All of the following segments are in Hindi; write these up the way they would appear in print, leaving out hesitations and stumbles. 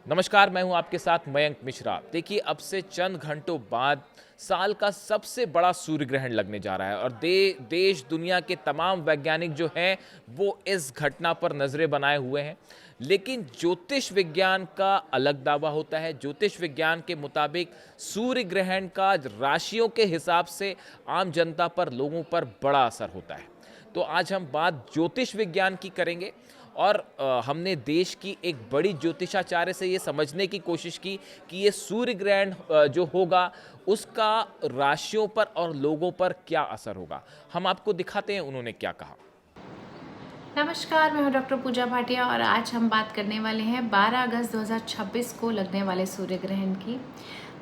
नमस्कार, मैं हूं आपके साथ मयंक मिश्रा। देखिए, अब से चंद घंटों बाद साल का सबसे बड़ा सूर्य ग्रहण लगने जा रहा है और देश दुनिया के तमाम वैज्ञानिक जो हैं वो इस घटना पर नज़रें बनाए हुए हैं। लेकिन ज्योतिष विज्ञान का अलग दावा होता है। ज्योतिष विज्ञान के मुताबिक सूर्य ग्रहण का राशियों के हिसाब से आम जनता पर, लोगों पर बड़ा असर होता है। तो आज हम बात ज्योतिष विज्ञान की करेंगे और हमने देश की एक बड़ी ज्योतिषाचार्य से ये समझने की कोशिश की कि ये सूर्य ग्रहण जो होगा उसका राशियों पर और लोगों पर क्या असर होगा। हम आपको दिखाते हैं उन्होंने क्या कहा। नमस्कार, मैं हूं डॉक्टर पूजा भाटिया और आज हम बात करने वाले हैं 12 अगस्त 2026 को लगने वाले सूर्य ग्रहण की।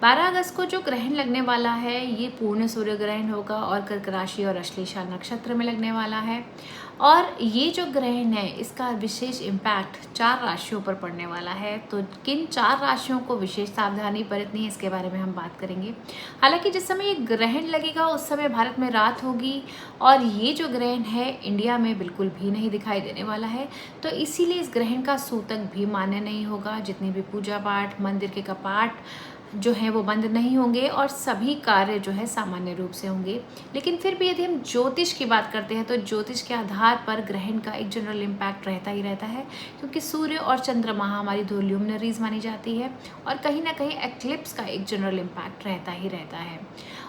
12 अगस्त को जो ग्रहण लगने वाला है ये पूर्ण सूर्य ग्रहण होगा और कर्क राशि और अश्लेषा नक्षत्र में लगने वाला है। और ये जो ग्रहण है इसका विशेष इम्पैक्ट 4 राशियों पर पड़ने वाला है। तो किन 4 राशियों को विशेष सावधानी बरतनी है इसके बारे में हम बात करेंगे। हालांकि जिस समय ये ग्रहण लगेगा उस समय भारत में रात होगी और ये जो ग्रहण है इंडिया में बिल्कुल भी नहीं दिखाई देने वाला है। तो इसीलिए इस ग्रहण का सूतक भी मान्य नहीं होगा। जितनी भी पूजा पाठ, मंदिर के कपाट जो हैं वो बंद नहीं होंगे और सभी कार्य जो है सामान्य रूप से होंगे। लेकिन फिर भी यदि हम ज्योतिष की बात करते हैं तो ज्योतिष के आधार पर ग्रहण का एक जनरल इम्पैक्ट रहता ही रहता है, क्योंकि सूर्य और चंद्रमा हमारी 2 ल्यूमिनरीज मानी जाती है और कहीं ना कहीं एक्लिप्स का एक जनरल इम्पैक्ट रहता ही रहता है।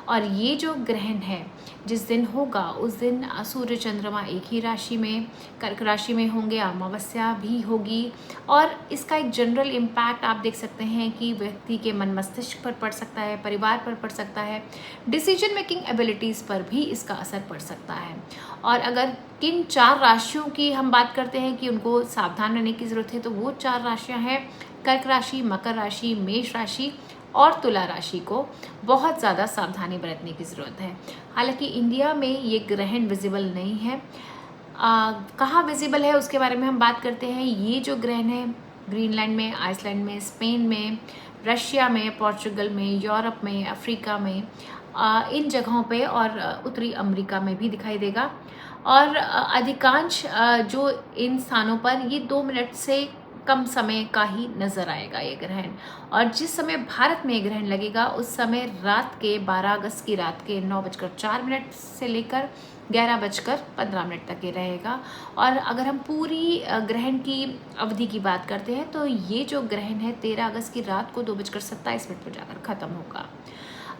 और ये जो ग्रहण है जिस दिन होगा उस दिन सूर्य चंद्रमा एक ही राशि में, कर्क राशि में होंगे, अमावस्या भी होगी। और इसका एक जनरल इम्पैक्ट आप देख सकते हैं कि व्यक्ति के मन मस्तिष्क पर पड़ सकता है, परिवार पर पड़ सकता है, डिसीजन मेकिंग एबिलिटीज़ पर भी इसका असर पड़ सकता है। और अगर किन 4 राशियों की हम बात करते हैं कि उनको सावधान रहने की ज़रूरत है तो वो 4 राशियाँ हैं कर्क राशि, मकर राशि, मेष राशि और तुला राशि को बहुत ज़्यादा सावधानी बरतने की ज़रूरत है। हालांकि इंडिया में ये ग्रहण विजिबल नहीं है। कहाँ विजिबल है उसके बारे में हम बात करते हैं। ये जो ग्रहण है ग्रीनलैंड में, आइसलैंड में, स्पेन में, रशिया में, पोर्चुगल में, यूरोप में, अफ्रीका में, इन जगहों पे और उत्तरी अमेरिका में भी दिखाई देगा। और अधिकांश जो इन स्थानों पर ये 2 मिनट से कम समय का ही नजर आएगा ये ग्रहण। और जिस समय भारत में ये ग्रहण लगेगा उस समय रात के 12 अगस्त की रात के 9:04 से लेकर 11:15 तक ये रहेगा। और अगर हम पूरी ग्रहण की अवधि की बात करते हैं तो ये जो ग्रहण है 13 अगस्त की रात को 2:27 पर जाकर खत्म होगा।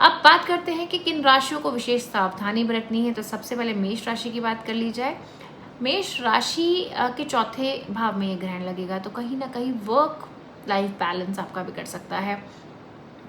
अब बात करते हैं कि किन राशियों को विशेष सावधानी बरतनी है। तो सबसे पहले मेष राशि की बात कर ली जाए। मेष राशि के चौथे भाव में ये ग्रहण लगेगा तो कहीं ना कहीं वर्क लाइफ बैलेंस आपका बिगड़ सकता है,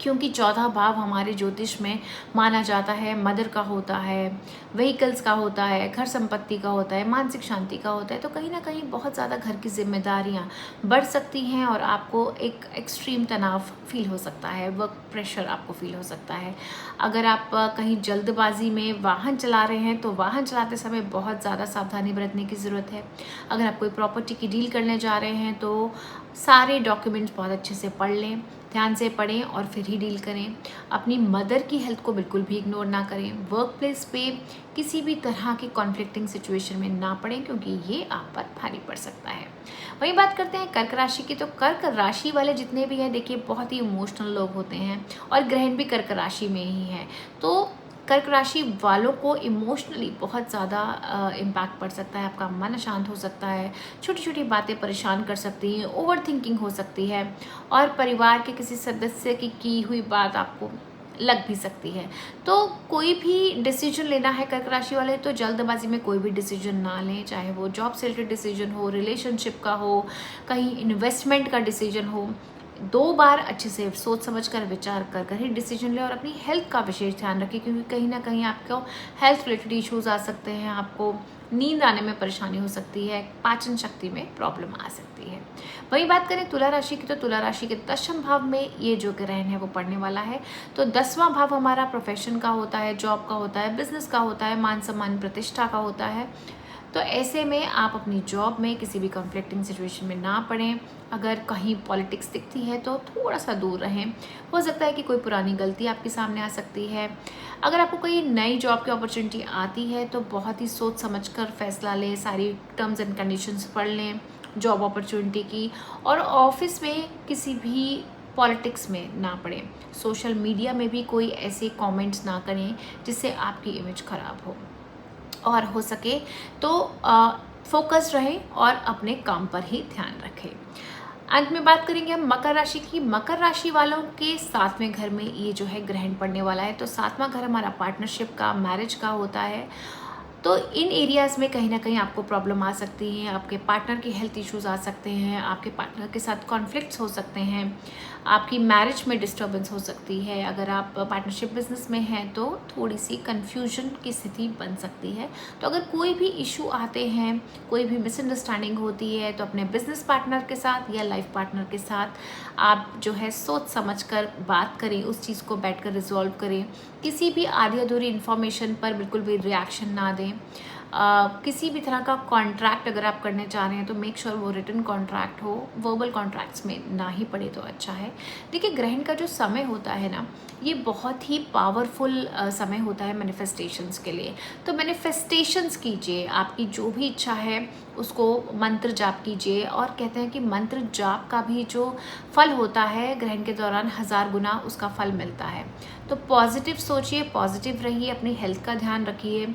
क्योंकि चौथा भाव हमारे ज्योतिष में माना जाता है मदर का होता है, व्हीकल्स का होता है, घर संपत्ति का होता है, मानसिक शांति का होता है। तो कहीं ना कहीं बहुत ज़्यादा घर की जिम्मेदारियां बढ़ सकती हैं और आपको एक एक्सट्रीम तनाव फील हो सकता है, वर्क प्रेशर आपको फील हो सकता है। अगर आप कहीं जल्दबाजी में वाहन चला रहे हैं तो वाहन चलाते समय बहुत ज़्यादा सावधानी बरतने की ज़रूरत है। अगर आप कोई प्रॉपर्टी की डील करने जा रहे हैं तो सारे डॉक्यूमेंट्स बहुत अच्छे से पढ़ लें, ध्यान से पढ़ें और फिर ही डील करें। अपनी मदर की हेल्थ को बिल्कुल भी इग्नोर ना करें। वर्क प्लेस पे किसी भी तरह की कॉन्फ्लिक्टिंग सिचुएशन में ना पड़ें, क्योंकि ये आप पर भारी पड़ सकता है। वहीं बात करते हैं कर्क राशि की। तो कर्क राशि वाले जितने भी हैं देखिए बहुत ही इमोशनल लोग होते हैं और ग्रहण भी कर्क राशि में ही है। तो कर्क राशि वालों को इमोशनली बहुत ज़्यादा इम्पैक्ट पड़ सकता है। आपका मन अशांत हो सकता है, छोटी छोटी बातें परेशान कर सकती हैं, ओवर थिंकिंग हो सकती है और परिवार के किसी सदस्य की हुई बात आपको लग भी सकती है। तो कोई भी डिसीजन लेना है कर्क राशि वाले तो जल्दबाजी में कोई भी डिसीजन ना लें, चाहे वो जॉब से रिलेटेड डिसीजन हो, रिलेशनशिप का हो, कहीं इन्वेस्टमेंट का डिसीजन हो। 2 बार अच्छे से सोच समझ कर विचार कर कर ही डिसीजन लें और अपनी हेल्थ का विशेष ध्यान रखें, क्योंकि कहीं ना कहीं आपको हेल्थ रिलेटेड इश्यूज आ सकते हैं, आपको नींद आने में परेशानी हो सकती है, पाचन शक्ति में प्रॉब्लम आ सकती है। वही बात करें तुला राशि की। तो तुला राशि के 10वें भाव में ये जो ग्रहण है वो पड़ने वाला है। तो 10वां भाव हमारा प्रोफेशन का होता है, जॉब का होता है, बिजनेस का होता है, मान सम्मान प्रतिष्ठा का होता है। तो ऐसे में आप अपनी जॉब में किसी भी कॉन्फ्लिक्टिंग सिचुएशन में ना पड़ें। अगर कहीं पॉलिटिक्स दिखती है तो थोड़ा सा दूर रहें। हो सकता है कि कोई पुरानी गलती आपके सामने आ सकती है। अगर आपको कोई नई जॉब की अपॉर्चुनिटी आती है तो बहुत ही सोच समझ कर फैसला लें, सारी टर्म्स एंड कंडीशंस पढ़ लें जॉब अपॉर्चुनिटी की, और ऑफिस में किसी भी पॉलिटिक्स में ना पड़े। सोशल मीडिया में भी कोई ऐसे कमेंट्स ना करें जिससे आपकी इमेज ख़राब हो, और हो सके तो फोकस रहें और अपने काम पर ही ध्यान रखें। अंत में बात करेंगे हम मकर राशि की। मकर राशि वालों के 7वें घर में ये जो है ग्रहण पड़ने वाला है। तो 7वां घर हमारा पार्टनरशिप का, मैरिज का होता है। तो इन एरियाज़ में कहीं ना कहीं आपको प्रॉब्लम आ सकती है, आपके पार्टनर की हेल्थ इश्यूज आ सकते हैं, आपके पार्टनर के साथ कॉन्फ्लिक्ट्स हो सकते हैं, आपकी मैरिज में डिस्टर्बेंस हो सकती है। अगर आप पार्टनरशिप बिजनेस में हैं तो थोड़ी सी कन्फ्यूजन की स्थिति बन सकती है। तो अगर कोई भी इशू आते हैं, कोई भी मिसअंडरस्टैंडिंग होती है, तो अपने बिजनेस पार्टनर के साथ या लाइफ पार्टनर के साथ आप जो है सोच समझ कर बात करें, उस चीज़ को बैठकर रिजॉल्व करें। किसी भी आधी अधूरी इन्फॉर्मेशन पर बिल्कुल भी रिएक्शन ना दें। किसी भी तरह का कॉन्ट्रैक्ट अगर आप करने चाह रहे हैं तो मेक श्योर वो रिटन कॉन्ट्रैक्ट हो, वर्बल कॉन्ट्रैक्ट्स में ना ही पड़े तो अच्छा है। देखिए, ग्रहण का जो समय होता है ना, ये बहुत ही पावरफुल समय होता है मैनिफेस्टेशंस के लिए। तो मैनिफेस्टेशंस कीजिए, आपकी जो भी इच्छा है उसको मंत्र जाप कीजिए। और कहते हैं कि मंत्र जाप का भी जो फल होता है ग्रहण के दौरान 1000 गुना उसका फल मिलता है। तो पॉजिटिव सोचिए, पॉजिटिव रहिए, अपनी हेल्थ का ध्यान रखिए,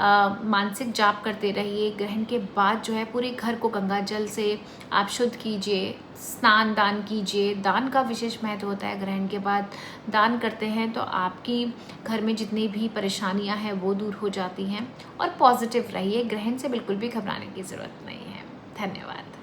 मानसिक जाप करते रहिए। ग्रहण के बाद जो है पूरे घर को गंगा जल से आप शुद्ध कीजिए, स्नान दान कीजिए। दान का विशेष महत्व होता है। ग्रहण के बाद दान करते हैं तो आपकी घर में जितनी भी परेशानियां हैं वो दूर हो जाती हैं। और पॉजिटिव रहिए, ग्रहण से बिल्कुल भी घबराने की ज़रूरत नहीं है। धन्यवाद।